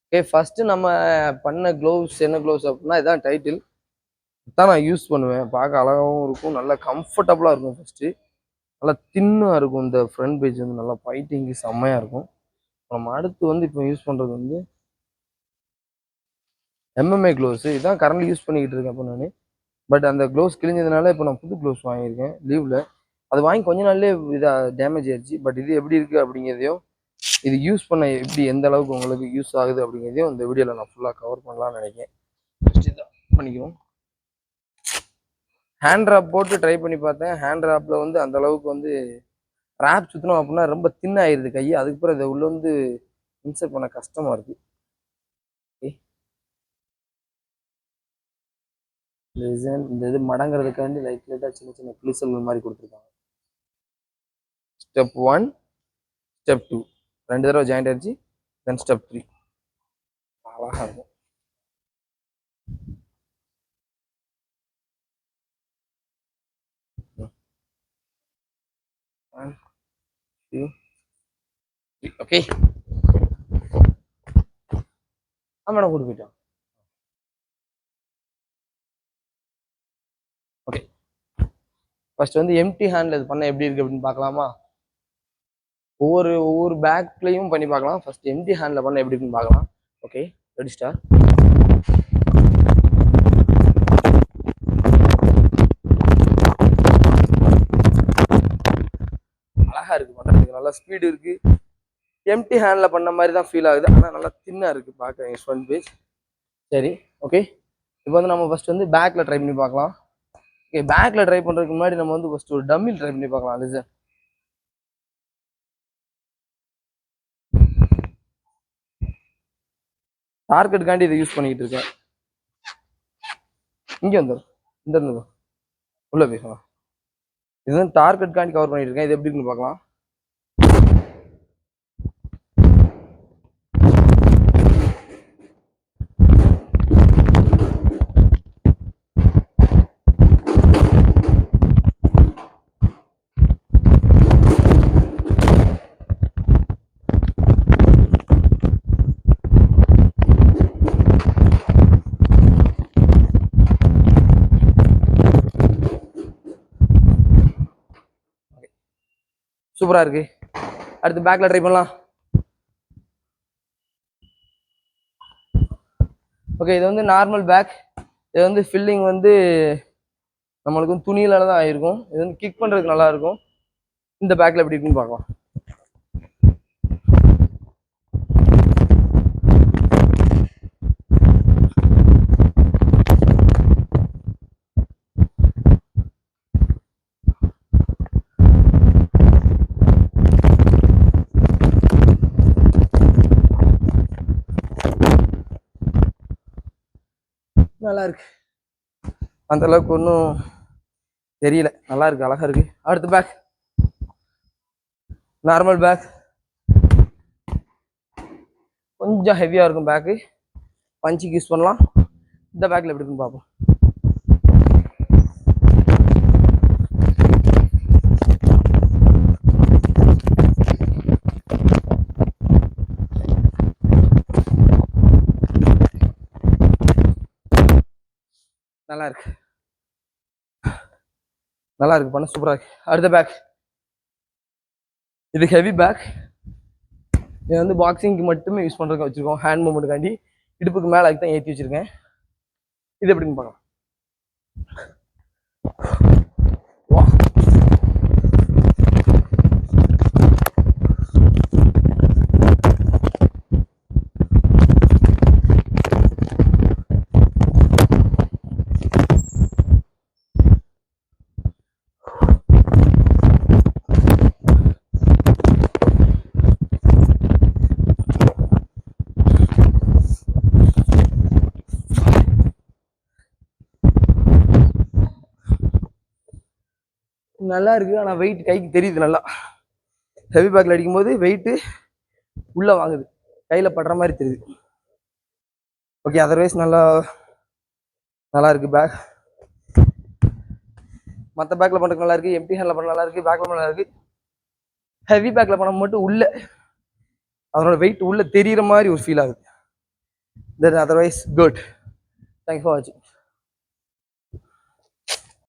Okay, first நம்ம பண்ண gloves என்ன க்ளோவ்ஸ் அப்படின்னா இதான் டைட்டில். தான் நான் யூஸ் பண்ணுவேன். பார்க்க அழகாகவும் இருக்கும், நல்லா கம்ஃபர்டபுளாக இருக்கும். ஃபர்ஸ்ட்டு நல்லா தின்னாக இருக்கும். இந்த ஃப்ரண்ட் பேஜ் வந்து நல்லா ஃபைட்டிங்கு செம்மையாக இருக்கும். நம்ம அடுத்து வந்து இப்போ யூஸ் பண்ணுறது வந்து எம்எம்ஏ க்ளோவ்ஸு. இதான் கரண்ட் யூஸ் பண்ணிக்கிட்டு இருக்கேன் இப்போ நான். பட் அந்த க்ளோவ்ஸ் கிழிஞ்சதுனால இப்போ நான் புது க்ளோவ்ஸ் வாங்கியிருக்கேன் லீவில். அது வாங்கி கொஞ்ச நாள்லேயே இதாக டேமேஜ் ஆயிடுச்சு. பட் இது எப்படி இருக்குது அப்படிங்கிறதையும், இது யூஸ் பண்ண எப்படி எந்த அளவுக்கு உங்களுக்கு யூஸ் ஆகுது அப்படிங்கிறதையும் இந்த வீடியோவில் நான் ஃபுல்லாக கவர் பண்ணலாம்னு நினைக்கிறேன். ஃபஸ்ட்டு இதான் பண்ணிக்கிறோம். ஹேண்ட் ராப் போட்டு ட்ரை பண்ணி பார்த்தேன். ஹேண்ட் ராப்பில் வந்து அந்த அளவுக்கு வந்து ராப் சுற்றணும் அப்படின்னா ரொம்ப தின் ஆயிடுது கை. அதுக்கப்புறம் இதை உள்ள வந்து இன்சர்ட் பண்ண கஷ்டமாக இருக்குது. இந்த இது மடங்கிறதுக்காண்டி லைட்டாக சின்ன சின்ன கிளிசல் மாதிரி கொடுத்துருக்காங்க. ஸ்டெப் 1, ஸ்டெப் 2 2 தடவை ஜாயிண்ட் ஆயிடுச்சு. தென் ஸ்டெப் 3 அழகாக இருக்கும். ஓகே, மேடம் கூட்டு போயிட்டோம். ஓகே, ஃபர்ஸ்ட் வந்து எம்டி ஹேண்டில் இது பண்ண எப்படி இருக்கு அப்படின்னு பார்க்கலாமா? ஒவ்வொரு பேக்லையும் பண்ணி பார்க்கலாம். ஃபர்ஸ்ட் எம்டி ஹேண்டில் பண்ண எப்படி இருக்குன்னு பார்க்கலாம். Okay, ready star. அழகா இருக்கு பண்ணுறதுக்கு, நல்லா ஸ்பீடு இருக்கு. எம்டி ஹேண்டில் பண்ண மாதிரி தான் ஃபீல் ஆகுது, ஆனால் நல்லா தின்னாக இருக்கு பார்க்க ஃப்ரண்ட் பேஜ். சரி, ஓகே. இப்போ வந்து நம்ம ஃபர்ஸ்ட் வந்து பேக்கில் ட்ரை பண்ணி பார்க்கலாம். ஓகே, பேக்கில் ட்ரை பண்ணுறதுக்கு முன்னாடி நம்ம வந்து ஃபர்ஸ்ட் ஒரு டம்மில் ட்ரை பண்ணி பார்க்கலாம். லிசன், டார்கெட்டுக்காண்டி இதை யூஸ் பண்ணிக்கிட்டு இருக்கேன். இங்கே வந்துடும், இந்த இருந்தது உள்ள பேசலாம். இது வந்து டார்கெட்டுக்காண்டி கவர் பண்ணிட்டு இருக்கேன். இது எப்படி இருக்குன்னு பார்க்கலாம். சூப்பராக இருக்கு. அடுத்து பேக்கில் ட்ரை பண்ணலாம். ஓகே, இது வந்து நார்மல் பேக். இது வந்து ஃபில்லிங் வந்து நம்மளுக்கு வந்து துணியில தான் ஆயிருக்கும். இது வந்து கிக் பண்ணுறதுக்கு நல்லா இருக்கும். இந்த பேக்கில் எப்படி இருக்குன்னு பார்க்கலாம். நல்லா இருக்கு, அந்த அளவுக்கு ஒன்றும் தெரியல, நல்லா இருக்கு, அழகா இருக்கு. அடுத்த பேக் நார்மல் பேக், கொஞ்சம் ஹெவியாக இருக்கும் பேக்கு, பஞ்சுக்கு யூஸ் பண்ணலாம். இந்த பேக்கில் எப்படி இருக்குன்னு பார்ப்போம். நல்லா இருக்கு, நல்லா இருக்கு, பண்ண சூப்பராக இருக்கு. அடுத்த பேக், இது ஹெவி பேக். இது வந்து பாக்ஸிங்க்கு மட்டுமே யூஸ் பண்ணுறதுக்கு வச்சுருக்கோம். ஹேண்ட் மூமெண்ட்டுக்காண்டி இடுப்புக்கு மேலே அதுக்கு தான் ஏற்றி வச்சுருக்கேன். இது எப்படின்னு பார்க்கலாம். நல்லா இருக்கு, ஆனால் வெயிட் கைக்கு தெரியுது. நல்லா ஹெவி பேக்கில் அடிக்கும்போது வெயிட்டு உள்ளே வாங்குது, கையில் படுற மாதிரி தெரியுது. ஓகே, அதர்வைஸ் நல்லா இருக்கு பேக். மற்ற பேக்கில் பண்ணுறதுக்கு நல்லா இருக்கு, எம்டி ஹேண்டில் பண்ண நல்லா இருக்கு, பேக்கில் பண்ண நல்லா இருக்கு. ஹெவி பேக்கில் பண்ண மட்டும் உள்ள அதனோட வெயிட் உள்ள தெரியுற மாதிரி ஒரு ஃபீல் ஆகுது. தென் அதர்வைஸ் குட். தேங்க்ஸ் ஃபார் வாட்சிங்.